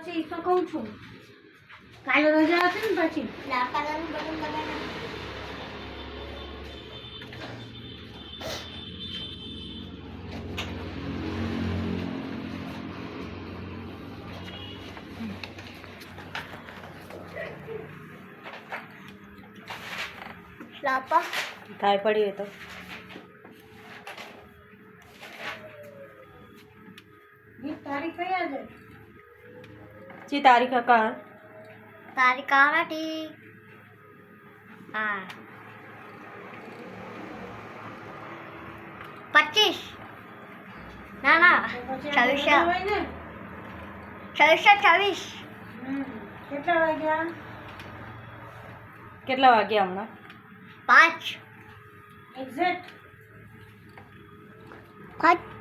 પછી તો કહું છું કાલે રજા હતી ને પછી ના કાલાનું બટન દબાઈને લાપા થાય પડી તો તારીખ કઈ આજે જી તારીખ કાર તારીખ આરાટી હા 25 ના ના 26 કેટલા વાગ્યા કેટલા વાગ્યા હમણાં 5 એક્ઝેક્ટ 5